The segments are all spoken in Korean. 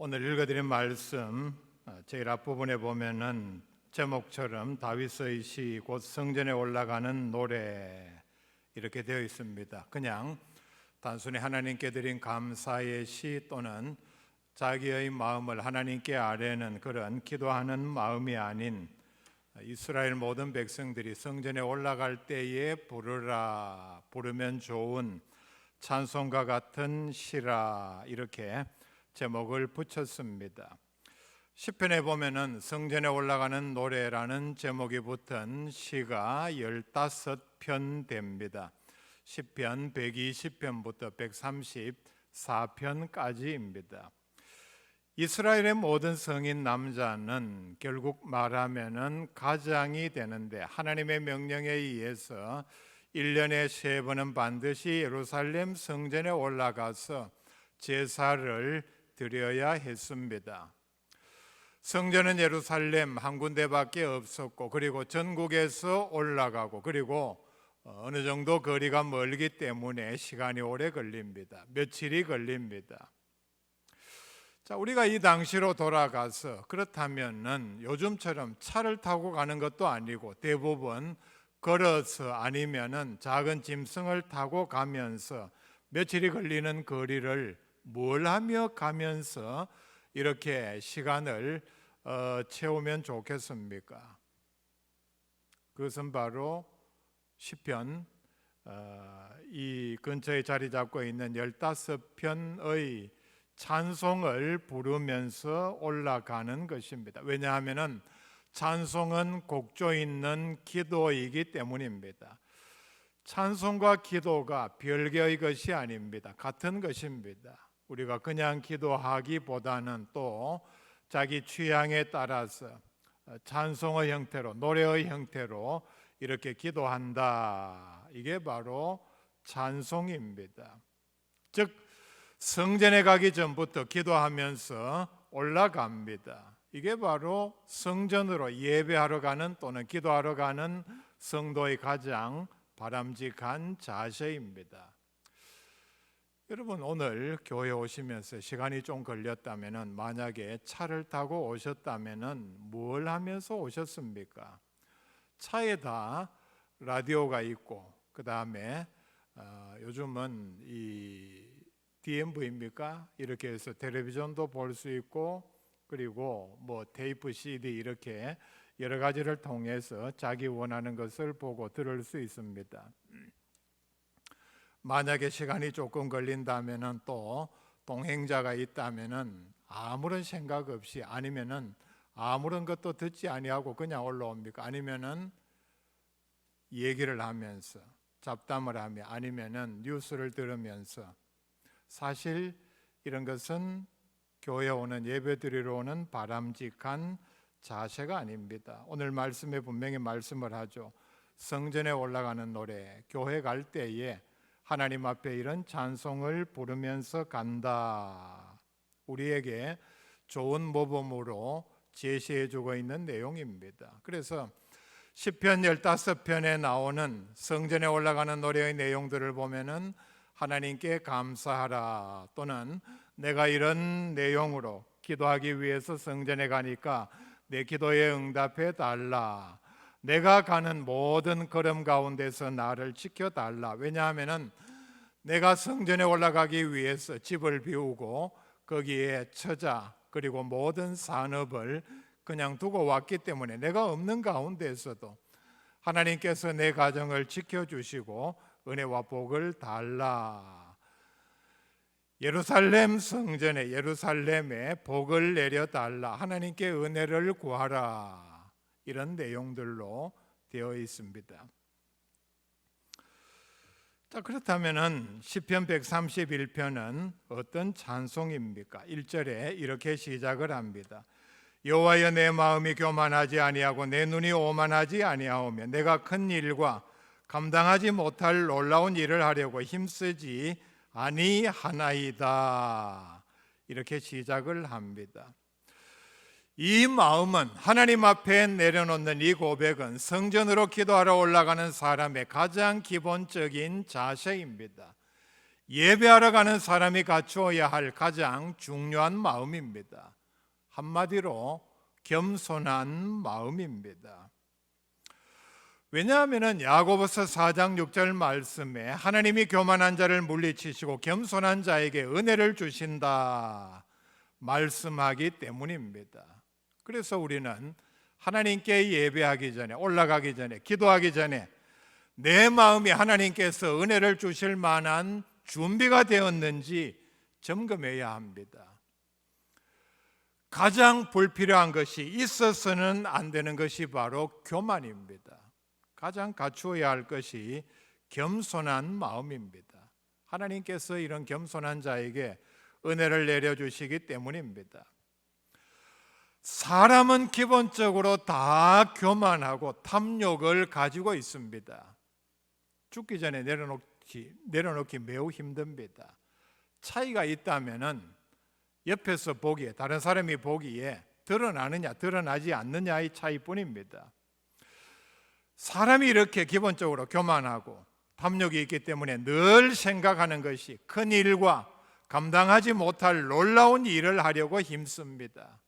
오늘 읽어드린 말씀 제일 앞부분에 보면은 제목처럼 다윗의 시 곧 성전에 올라가는 노래 이렇게 되어 있습니다. 그냥 단순히 하나님께 드린 감사의 시 또는 자기의 마음을 하나님께 아뢰는 그런 기도하는 마음이 아닌 이스라엘 모든 백성들이 성전에 올라갈 때에 부르면 좋은 찬송과 같은 시라 이렇게 제목을 붙였습니다. 시편에 보면은 성전에 올라가는 노래라는 제목이 붙은 시가 15편 됩니다. 시편 120편부터 134편까지입니다. 이스라엘의 모든 성인 남자는 결국 말하면은 가장이 되는데 하나님의 명령에 의해서 1년에 3번은 반드시 예루살렘 성전에 올라가서 제사를 드려야 했습니다. 성전은 예루살렘 한 군데밖에 없었고 그리고 전국에서 올라가고 그리고 어느 정도 거리가 멀기 때문에 시간이 오래 걸립니다. 며칠이 걸립니다. 자, 우리가 이 당시로 돌아가서 그렇다면은 요즘처럼 차를 타고 가는 것도 아니고 대부분 걸어서 아니면은 작은 짐승을 타고 가면서 며칠이 걸리는 거리를 뭘 하며 가면서 이렇게 시간을 채우면 좋겠습니까? 그것은 바로 시편 이 근처에 자리 잡고 있는 15편의 찬송을 부르면서 올라가는 것입니다. 왜냐하면 찬송은 곡조 있는 기도이기 때문입니다. 찬송과 기도가 별개의 것이 아닙니다. 같은 것입니다. 우리가 그냥 기도하기보다는 또 자기 취향에 따라서 찬송의 형태로 노래의 형태로 이렇게 기도한다. 이게 바로 찬송입니다. 즉 성전에 가기 전부터 기도하면서 올라갑니다. 이게 바로 성전으로 예배하러 가는 또는 기도하러 가는 성도의 가장 바람직한 자세입니다. 여러분 오늘 교회 오시면서 시간이 좀 걸렸다면은 만약에 차를 타고 오셨다면은 뭘 하면서 오셨습니까? 차에다 라디오가 있고 그 다음에 요즘은 이 DMV입니까? 이렇게 해서 텔레비전도 볼 수 있고 그리고 뭐 테이프 CD 이렇게 여러 가지를 통해서 자기 원하는 것을 보고 들을 수 있습니다. 만약에 시간이 조금 걸린다면은 또 동행자가 있다면은 아무런 생각 없이 아니면은 아무런 것도 듣지 아니하고 그냥 올라옵니까? 아니면은 얘기를 하면서 잡담을 하며 아니면은 뉴스를 들으면서 사실 이런 것은 교회 오는 예배드리러 오는 바람직한 자세가 아닙니다. 오늘 말씀에 분명히 말씀을 하죠. 성전에 올라가는 노래, 교회 갈 때에 하나님 앞에 이런 찬송을 부르면서 간다. 우리에게 좋은 모범으로 제시해주고 있는 내용입니다. 그래서 시편 15편에 나오는 성전에 올라가는 노래의 내용들을 보면은 하나님께 감사하라 또는 내가 이런 내용으로 기도하기 위해서 성전에 가니까 내 기도에 응답해 달라. 내가 가는 모든 걸음 가운데서 나를 지켜달라. 왜냐하면 내가 성전에 올라가기 위해서 집을 비우고 거기에 처자 그리고 모든 산업을 그냥 두고 왔기 때문에 내가 없는 가운데서도 하나님께서 내 가정을 지켜주시고 은혜와 복을 달라. 예루살렘 성전에 예루살렘에 복을 내려달라. 하나님께 은혜를 구하라. 이런 내용들로 되어 있습니다. 자, 그렇다면은 시편 131편은 어떤 찬송입니까? 1절에 이렇게 시작을 합니다. 여호와여 내 마음이 교만하지 아니하고 내 눈이 오만하지 아니하오며 내가 큰 일과 감당하지 못할 놀라운 일을 하려고 힘쓰지 아니하나이다. 이렇게 시작을 합니다. 이 마음은 하나님 앞에 내려놓는 이 고백은 성전으로 기도하러 올라가는 사람의 가장 기본적인 자세입니다. 예배하러 가는 사람이 갖추어야 할 가장 중요한 마음입니다. 한마디로 겸손한 마음입니다. 왜냐하면 야고보서 4장 6절 말씀에 하나님이 교만한 자를 물리치시고 겸손한 자에게 은혜를 주신다 말씀하기 때문입니다. 그래서 우리는 하나님께 예배하기 전에, 올라가기 전에, 기도하기 전에 내 마음이 하나님께서 은혜를 주실 만한 준비가 되었는지 점검해야 합니다. 가장 불필요한 것이, 있어서는 안 되는 것이 바로 교만입니다. 가장 갖추어야 할 것이 겸손한 마음입니다. 하나님께서 이런 겸손한 자에게 은혜를 내려주시기 때문입니다. 사람은 기본적으로 다 교만하고 탐욕을 가지고 있습니다. 죽기 전에 내려놓기 매우 힘듭니다. 차이가 있다면은 옆에서 보기에, 다른 사람이 보기에 드러나느냐 드러나지 않느냐의 차이뿐입니다. 사람이 이렇게 기본적으로 교만하고 탐욕이 있기 때문에 늘 생각하는 것이 큰 일과 감당하지 못할 놀라운 일을 하려고 힘씁니다.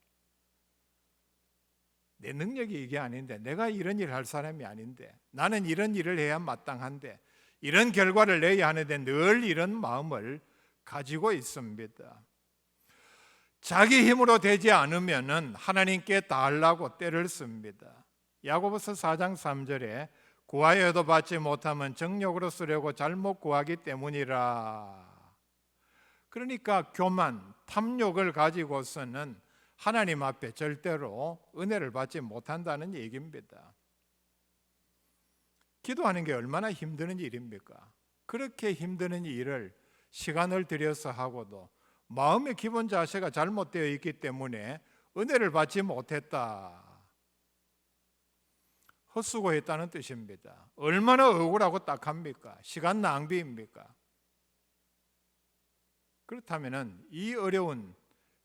내 능력이 이게 아닌데, 내가 이런 일을 할 사람이 아닌데, 나는 이런 일을 해야 마땅한데, 이런 결과를 내야 하는데 늘 이런 마음을 가지고 있습니다. 자기 힘으로 되지 않으면 하나님께 달라고 떼를 씁니다. 야고보서 4장 3절에 구하여도 받지 못하면 정욕으로 쓰려고 잘못 구하기 때문이라. 그러니까 교만, 탐욕을 가지고서는 하나님 앞에 절대로 은혜를 받지 못한다는 얘기입니다. 기도하는 게 얼마나 힘든 일입니까? 그렇게 힘든 일을 시간을 들여서 하고도 마음의 기본 자세가 잘못되어 있기 때문에 은혜를 받지 못했다, 헛수고했다는 뜻입니다. 얼마나 억울하고 딱합니까? 시간 낭비입니까? 그렇다면 이 어려운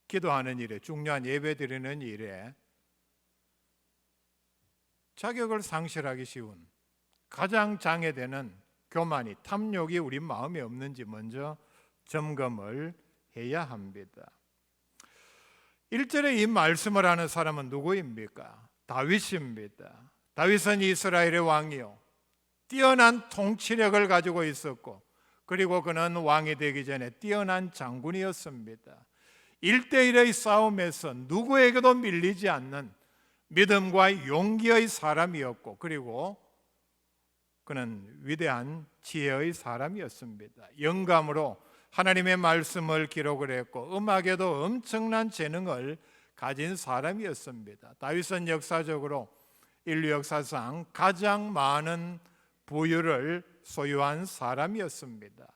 기도하는 일에, 중요한 예배드리는 일에 자격을 상실하기 쉬운 가장 장애되는 교만이, 탐욕이 우리 마음에 없는지 먼저 점검을 해야 합니다. 1절에 이 말씀을 하는 사람은 누구입니까? 다윗입니다. 다윗은 이스라엘의 왕이요, 뛰어난 통치력을 가지고 있었고, 그리고 그는 왕이 되기 전에 뛰어난 장군이었습니다. 1대1의 싸움에서 누구에게도 밀리지 않는 믿음과 용기의 사람이었고, 그리고 그는 위대한 지혜의 사람이었습니다. 영감으로 하나님의 말씀을 기록을 했고 음악에도 엄청난 재능을 가진 사람이었습니다. 다윗은 역사적으로 인류 역사상 가장 많은 부유를 소유한 사람이었습니다.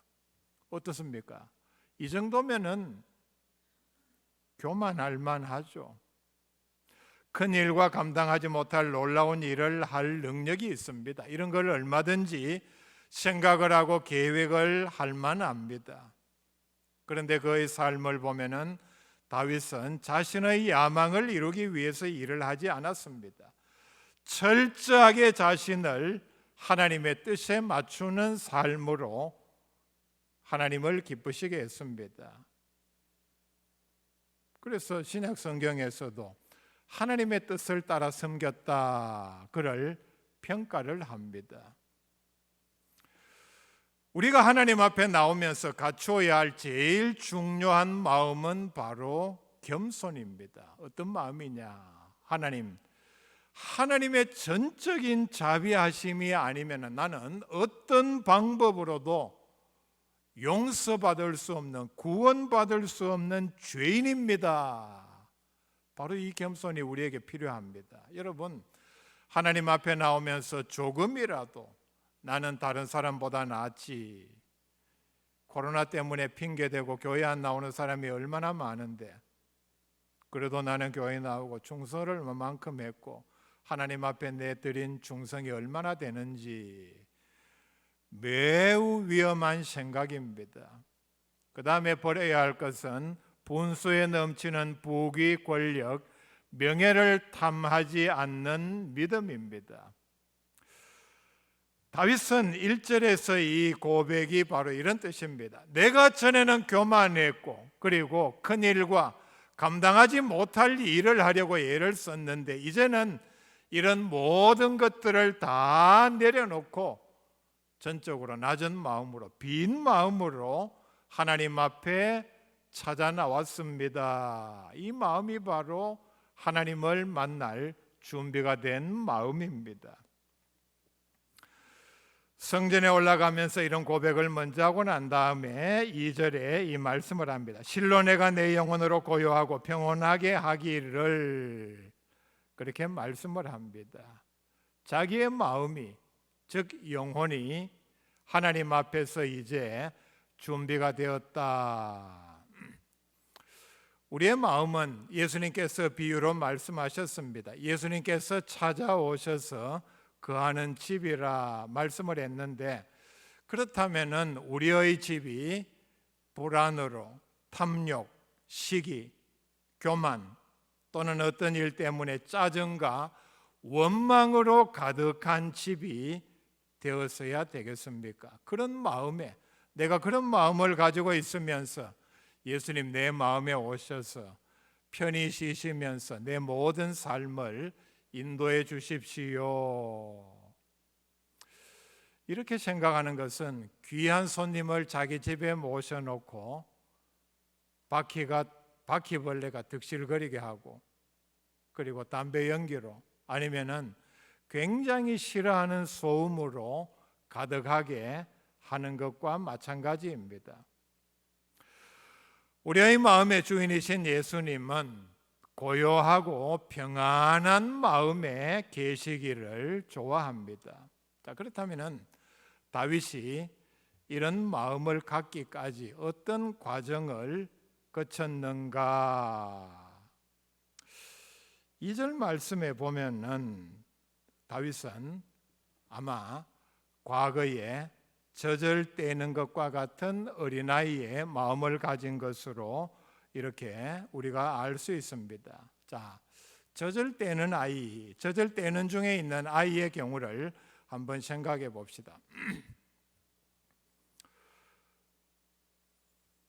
어떻습니까? 이 정도면은 교만할 만하죠. 큰 일과 감당하지 못할 놀라운 일을 할 능력이 있습니다. 이런 걸 얼마든지 생각을 하고 계획을 할 만합니다. 그런데 그의 삶을 보면은 다윗은 자신의 야망을 이루기 위해서 일을 하지 않았습니다. 철저하게 자신을 하나님의 뜻에 맞추는 삶으로 하나님을 기쁘시게 했습니다. 그래서 신약 성경에서도 하나님의 뜻을 따라 섬겼다, 그를 평가를 합니다. 우리가 하나님 앞에 나오면서 갖추어야 할 제일 중요한 마음은 바로 겸손입니다. 어떤 마음이냐? 하나님의 전적인 자비하심이 아니면 나는 어떤 방법으로도 용서받을 수 없는, 구원받을 수 없는 죄인입니다. 바로 이 겸손이 우리에게 필요합니다. 여러분, 하나님 앞에 나오면서 조금이라도 나는 다른 사람보다 낫지, 코로나 때문에 핑계대고 교회 안 나오는 사람이 얼마나 많은데 그래도 나는 교회 나오고 충성을 얼마만큼 했고 하나님 앞에 내드린 충성이 얼마나 되는지, 매우 위험한 생각입니다. 그 다음에 버려야 할 것은 분수에 넘치는 부귀, 권력, 명예를 탐하지 않는 믿음입니다. 다윗은 1절에서 이 고백이 바로 이런 뜻입니다. 내가 전에는 교만했고 그리고 큰 일과 감당하지 못할 일을 하려고 애를 썼는데 이제는 이런 모든 것들을 다 내려놓고 전적으로 낮은 마음으로 빈 마음으로 하나님 앞에 찾아 나왔습니다. 이 마음이 바로 하나님을 만날 준비가 된 마음입니다. 성전에 올라가면서 이런 고백을 먼저 하고 난 다음에 2절에 이 말씀을 합니다. 실로 내가 내 영혼으로 고요하고 평온하게 하기를, 그렇게 말씀을 합니다. 자기의 마음이, 즉 영혼이 하나님 앞에서 이제 준비가 되었다. 우리의 마음은 예수님께서 비유로 말씀하셨습니다. 예수님께서 찾아오셔서 거하는 집이라 말씀을 했는데, 그렇다면은 우리의 집이 불안으로, 탐욕, 시기, 교만 또는 어떤 일 때문에 짜증과 원망으로 가득한 집이 되었어야 되겠습니까? 그런 마음에, 내가 그런 마음을 가지고 있으면서 예수님 내 마음에 오셔서 편히 쉬시면서 내 모든 삶을 인도해 주십시오. 이렇게 생각하는 것은 귀한 손님을 자기 집에 모셔놓고 바퀴벌레가 득실거리게 하고, 그리고 담배 연기로 아니면은 굉장히 싫어하는 소음으로 가득하게 하는 것과 마찬가지입니다. 우리의 마음의 주인이신 예수님은 고요하고 평안한 마음에 계시기를 좋아합니다. 자, 그렇다면 다윗이 이런 마음을 갖기까지 어떤 과정을 거쳤는가? 2절 말씀에 보면은 다윗은 아마 과거에 젖을 떼는 것과 같은 어린아이의 마음을 가진 것으로 이렇게 우리가 알 수 있습니다. 자, 젖을 떼는 아이, 젖을 떼는 중에 있는 아이의 경우를 한번 생각해 봅시다.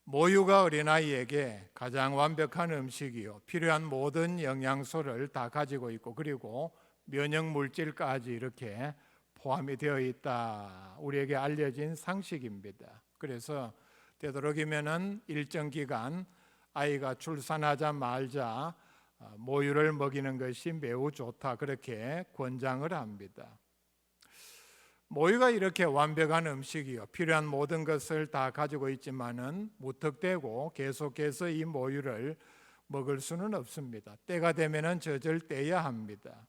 모유가 어린아이에게 가장 완벽한 음식이요, 필요한 모든 영양소를 다 가지고 있고, 그리고 면역 물질까지 이렇게 포함이 되어 있다, 우리에게 알려진 상식입니다. 그래서 되도록이면은 일정 기간 아이가 출산하자마자 모유를 먹이는 것이 매우 좋다, 그렇게 권장을 합니다. 모유가 이렇게 완벽한 음식이요, 필요한 모든 것을 다 가지고 있지만은 무턱대고 계속해서 이 모유를 먹을 수는 없습니다. 때가 되면은 젖을 떼야 합니다.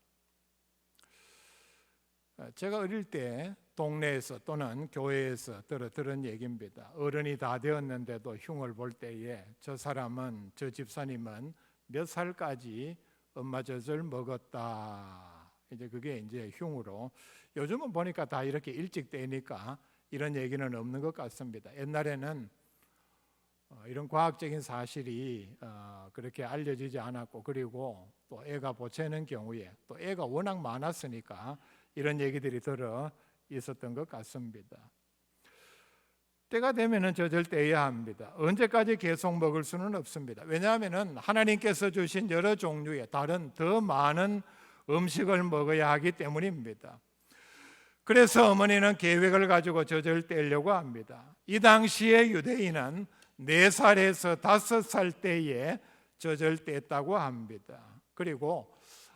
제가 어릴 때 동네에서 또는 교회에서 들은 얘기입니다. 어른이 다 되었는데도 흉을 볼 때에 저 사람은, 저 집사님은 몇 살까지 엄마 젖을 먹었다, 이제 그게 이제 흉으로. 요즘은 보니까 다 이렇게 일찍 떼니까 이런 얘기는 없는 것 같습니다. 옛날에는 이런 과학적인 사실이 그렇게 알려지지 않았고, 그리고 또 애가 보채는 경우에 또 애가 워낙 많았으니까 이런 얘기들이 들어 있었던 것 같습니다. 때가 되면은 젖을 떼야 합니다. 언제까지 계속 먹을 수는 없습니다. 왜냐하면은 하나님께서 주신 여러 종류의 다른 더 많은 음식을 먹어야 하기 때문입니다. 그래서 어머니는 계획을 가지고 젖을 떼려고 합니다. 이 당시에 유대인은 4살에서 5살 때에 젖을 뗐다고 합니다. 그리고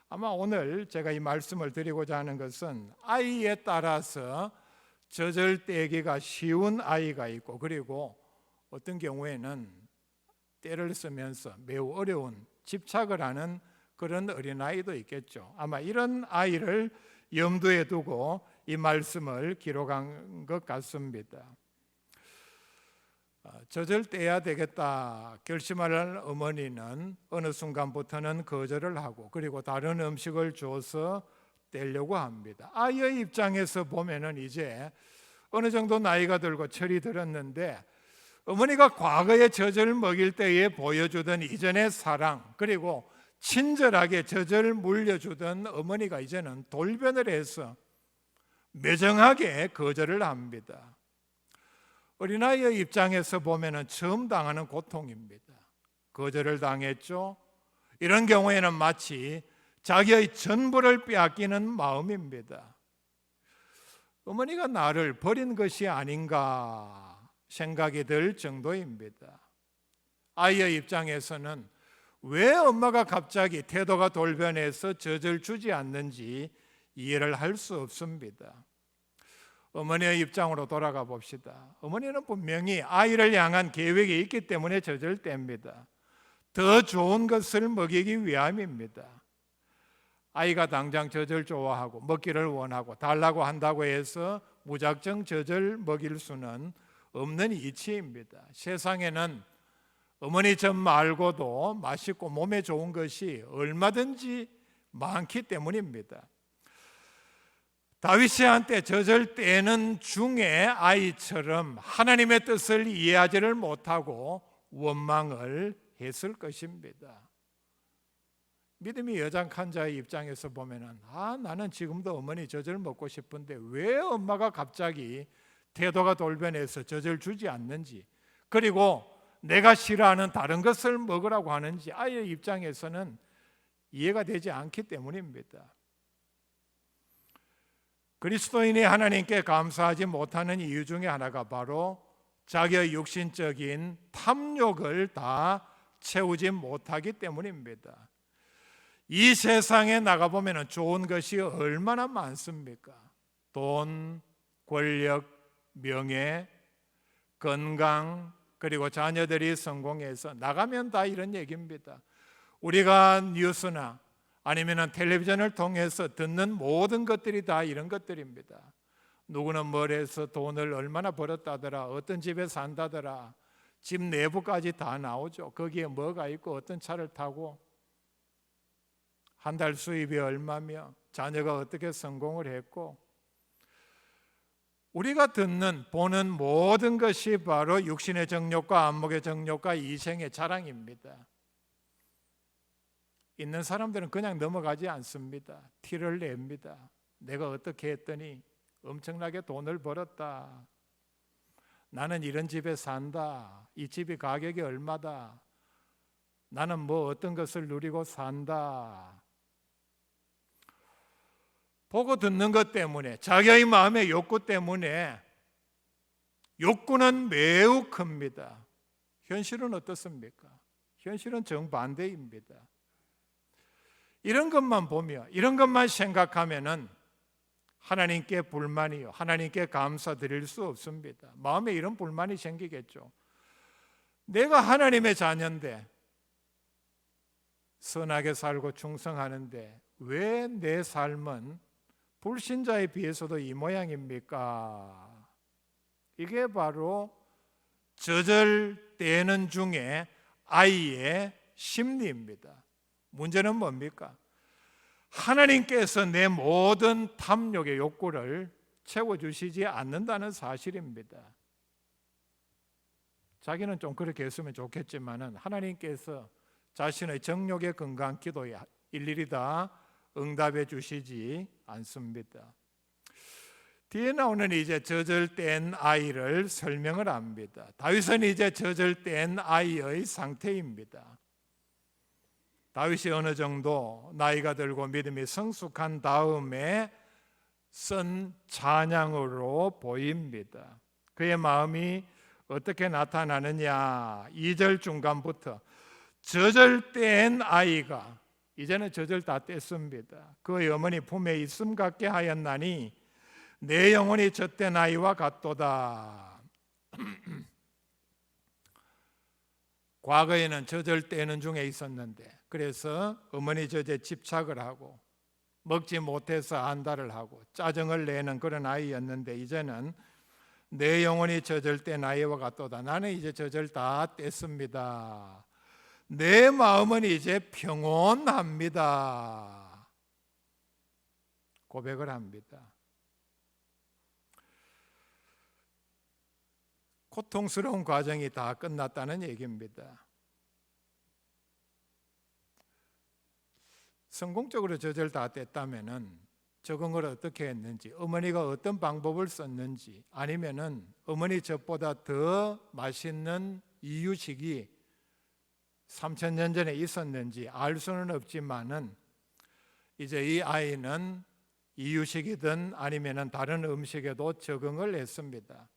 아마 오늘 제가 이 말씀을 드리고자 하는 것은 아이에 따라서 젖을 떼기가 쉬운 아이가 있고, 그리고 어떤 경우에는 때를 쓰면서 매우 어려운, 집착을 하는 그런 어린아이도 있겠죠. 아마 이런 아이를 염두에 두고 이 말씀을 기록한 것 같습니다. 젖을 떼야 되겠다 결심할 어머니는 어느 순간부터는 거절을 하고, 그리고 다른 음식을 줘서 떼려고 합니다. 아이의 입장에서 보면은 이제 어느 정도 나이가 들고 철이 들었는데, 어머니가 과거에 젖을 먹일 때에 보여주던 이전의 사랑, 그리고 친절하게 젖을 물려주던 어머니가 이제는 돌변을 해서 매정하게 거절을 합니다. 어린아이의 입장에서 보면 처음 당하는 고통입니다. 거절을 당했죠. 이런 경우에는 마치 자기의 전부를 빼앗기는 마음입니다. 어머니가 나를 버린 것이 아닌가 생각이 들 정도입니다. 아이의 입장에서는 왜 엄마가 갑자기 태도가 돌변해서 젖을 주지 않는지 이해를 할 수 없습니다. 어머니의 입장으로 돌아가 봅시다. 어머니는 분명히 아이를 향한 계획이 있기 때문에 젖을 뗍니다. 더 좋은 것을 먹이기 위함입니다. 아이가 당장 젖을 좋아하고 먹기를 원하고 달라고 한다고 해서 무작정 젖을 먹일 수는 없는 이치입니다. 세상에는 어머니 젖 말고도 맛있고 몸에 좋은 것이 얼마든지 많기 때문입니다. 다윗이 한때 젖을 떼는 중에 아이처럼 하나님의 뜻을 이해하지를 못하고 원망을 했을 것입니다. 믿음이 여장한 자의 입장에서 보면은 나는 지금도 어머니 젖을 먹고 싶은데 왜 엄마가 갑자기 태도가 돌변해서 젖을 주지 않는지, 그리고 내가 싫어하는 다른 것을 먹으라고 하는지 아이의 입장에서는 이해가 되지 않기 때문입니다. 그리스도인이 하나님께 감사하지 못하는 이유 중에 하나가 바로 자기의 육신적인 탐욕을 다 채우지 못하기 때문입니다. 이 세상에 나가보면 좋은 것이 얼마나 많습니까? 돈, 권력, 명예, 건강, 그리고 자녀들이 성공해서 나가면 다 이런 얘기입니다. 우리가 뉴스나 아니면 텔레비전을 통해서 듣는 모든 것들이 다 이런 것들입니다. 누구는 뭘 해서 돈을 얼마나 벌었다더라, 어떤 집에 산다더라, 집 내부까지 다 나오죠. 거기에 뭐가 있고 어떤 차를 타고 한 달 수입이 얼마며 자녀가 어떻게 성공을 했고, 우리가 듣는 보는 모든 것이 바로 육신의 정욕과 안목의 정욕과 이생의 자랑입니다. 있는 사람들은 그냥 넘어가지 않습니다. 티를 냅니다. 내가 어떻게 했더니 엄청나게 돈을 벌었다. 나는 이런 집에 산다. 이 집이 가격이 얼마다. 나는 뭐 어떤 것을 누리고 산다. 보고 듣는 것 때문에, 자기의 마음의 욕구 때문에, 욕구는 매우 큽니다. 현실은 어떻습니까? 현실은 정반대입니다. 이런 것만 보며, 이런 것만 생각하면은 하나님께 불만이요, 하나님께 감사드릴 수 없습니다. 마음에 이런 불만이 생기겠죠. 내가 하나님의 자녀인데, 선하게 살고 충성하는데 왜 내 삶은 불신자에 비해서도 이 모양입니까? 이게 바로 젖을 떼는 중에 아이의 심리입니다. 문제는 뭡니까? 하나님께서 내 모든 탐욕의 욕구를 채워주시지 않는다는 사실입니다. 자기는 좀 그렇게 했으면 좋겠지만은 하나님께서 자신의 정욕의 건강 기도에 일일이 다 응답해 주시지 않습니다. 뒤에 나오는 이제 젖을 뗀 아이를 설명을 합니다. 다윗은 이제 젖을 뗀 아이의 상태입니다. 다윗이 어느 정도 나이가 들고 믿음이 성숙한 다음에 쓴 찬양으로 보입니다. 그의 마음이 어떻게 나타나느냐? 2절 중간부터 젖을 뗀 아이가, 이제는 젖을 다 뗐습니다. 그의 어머니 품에 있음 같게 하였나니 내 영혼이 젖된 아이와 같도다. 과거에는 젖을 떼는 중에 있었는데, 그래서 어머니 젖에 집착을 하고 먹지 못해서 안달을 하고 짜증을 내는 그런 아이였는데, 이제는 내 영혼이 젖을 뗀 아이와 같도다. 나는 이제 젖을 다 뗐습니다. 내 마음은 이제 평온합니다. 고백을 합니다. 고통스러운 과정이 다 끝났다는 얘기입니다. 성공적으로 젖을 다 뗐다면은 적응을 어떻게 했는지, 어머니가 어떤 방법을 썼는지, 아니면은 어머니 젖보다 더 맛있는 이유식이 3000년 전에 있었는지 알 수는 없지만은 이제 이 아이는 이유식이든 아니면은 다른 음식에도 적응을 했습니다.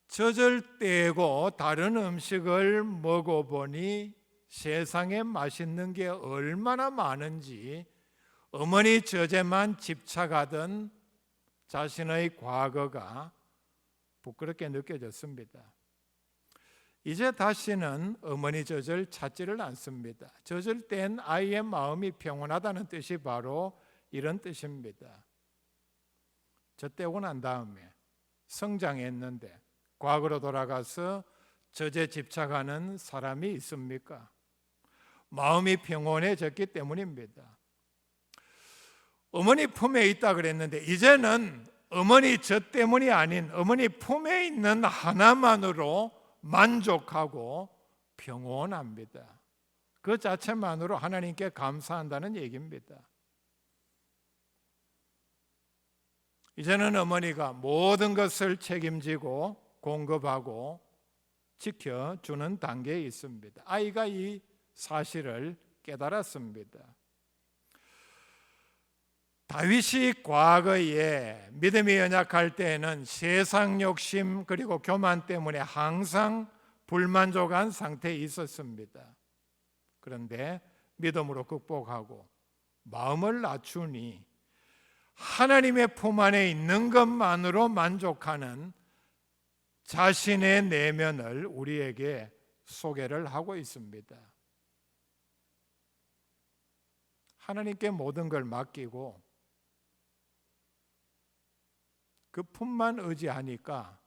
젖을 떼고 다른 음식을 먹어보니 세상에 맛있는 게 얼마나 많은지 어머니 젖에만 집착하던 자신의 과거가 부끄럽게 느껴졌습니다. 이제 다시는 어머니 젖을 찾지를 않습니다. 젖을 뗀 아이의 마음이 평온하다는 뜻이 바로 이런 뜻입니다. 젖 떼고 난 다음에 성장했는데 과거로 돌아가서 젖에 집착하는 사람이 있습니까? 마음이 평온해졌기 때문입니다. 어머니 품에 있다 그랬는데 이제는 어머니 젖 때문이 아닌 어머니 품에 있는 하나만으로 만족하고 평온합니다. 그 자체만으로 하나님께 감사한다는 얘기입니다. 이제는 어머니가 모든 것을 책임지고 공급하고 지켜주는 단계에 있습니다. 아이가 이 사실을 깨달았습니다. 다윗이 과거에 믿음이 연약할 때에는 세상 욕심 그리고 교만 때문에 항상 불만족한 상태에 있었습니다. 그런데 믿음으로 극복하고 마음을 낮추니 하나님의 품 안에 있는 것만으로 만족하는 자신의 내면을 우리에게 소개를 하고 있습니다. 하나님께 모든 걸 맡기고 그 품만 의지하니까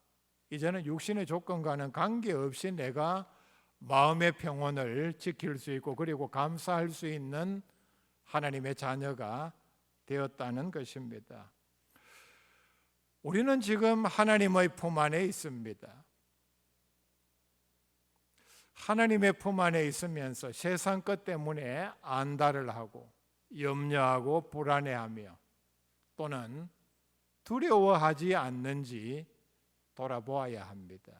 이제는 육신의 조건과는 관계없이 내가 마음의 평온을 지킬 수 있고 그리고 감사할 수 있는 하나님의 자녀가 되었다는 것입니다. 우리는 지금 하나님의 품 안에 있습니다. 하나님의 품 안에 있으면서 세상 것 때문에 안달을 하고 염려하고 불안해하며 또는 두려워하지 않는지 돌아보아야 합니다.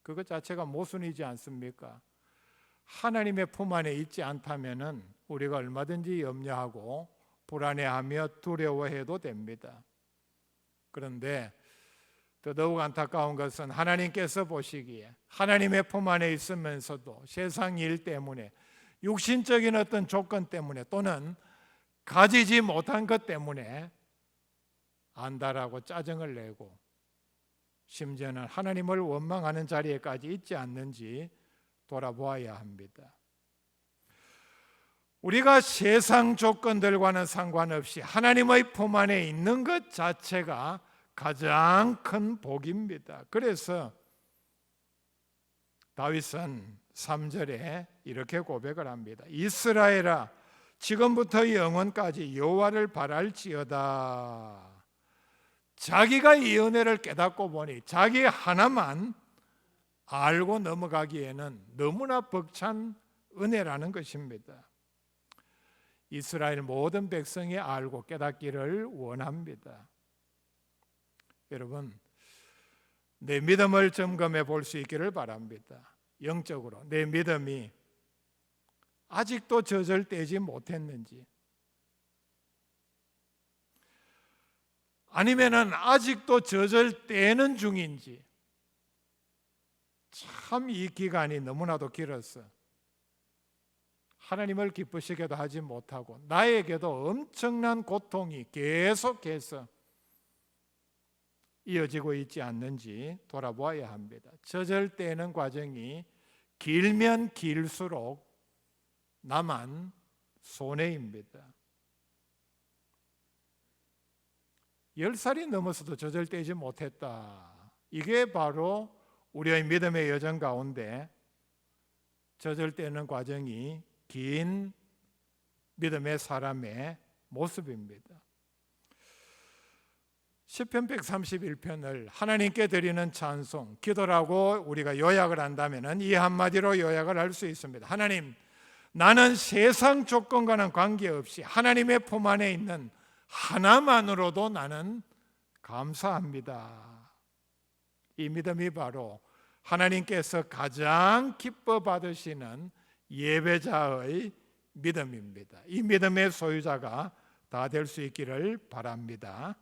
그것 자체가 모순이지 않습니까? 하나님의 품 안에 있지 않다면은 우리가 얼마든지 염려하고 불안해하며 두려워해도 됩니다. 그런데 더더욱 안타까운 것은 하나님께서 보시기에 하나님의 품 안에 있으면서도 세상 일 때문에 육신적인 어떤 조건 때문에 또는 가지지 못한 것 때문에 안달하고 짜증을 내고 심지어는 하나님을 원망하는 자리에까지 있지 않는지 돌아보아야 합니다. 우리가 세상 조건들과는 상관없이 하나님의 품 안에 있는 것 자체가 가장 큰 복입니다. 그래서 다윗은 3절에 이렇게 고백을 합니다. 이스라엘아 지금부터 영원까지 여호와를 바랄지어다. 자기가 이 은혜를 깨닫고 보니 자기 하나만 알고 넘어가기에는 너무나 벅찬 은혜라는 것입니다. 이스라엘 모든 백성이 알고 깨닫기를 원합니다. 여러분, 내 믿음을 점검해 볼 수 있기를 바랍니다. 영적으로 내 믿음이 아직도 젖을 떼지 못했는지 아니면은 아직도 젖을 떼는 중인지 참 이 기간이 너무나도 길어서 하나님을 기쁘시게도 하지 못하고 나에게도 엄청난 고통이 계속해서 이어지고 있지 않는지 돌아보아야 합니다. 젖을 떼는 과정이 길면 길수록 나만 손해입니다. 10살이 넘어서도 젖을 떼지 못했다. 이게 바로 우리의 믿음의 여정 가운데 젖을 떼는 과정이 긴 믿음의 사람의 모습입니다. 시편 131편을 하나님께 드리는 찬송, 기도라고 우리가 요약을 한다면 이 한마디로 요약을 할 수 있습니다. 하나님, 나는 세상 조건과는 관계없이 하나님의 품 안에 있는 하나만으로도 나는 감사합니다. 이 믿음이 바로 하나님께서 가장 기뻐 받으시는 예배자의 믿음입니다. 이 믿음의 소유자가 다 될 수 있기를 바랍니다.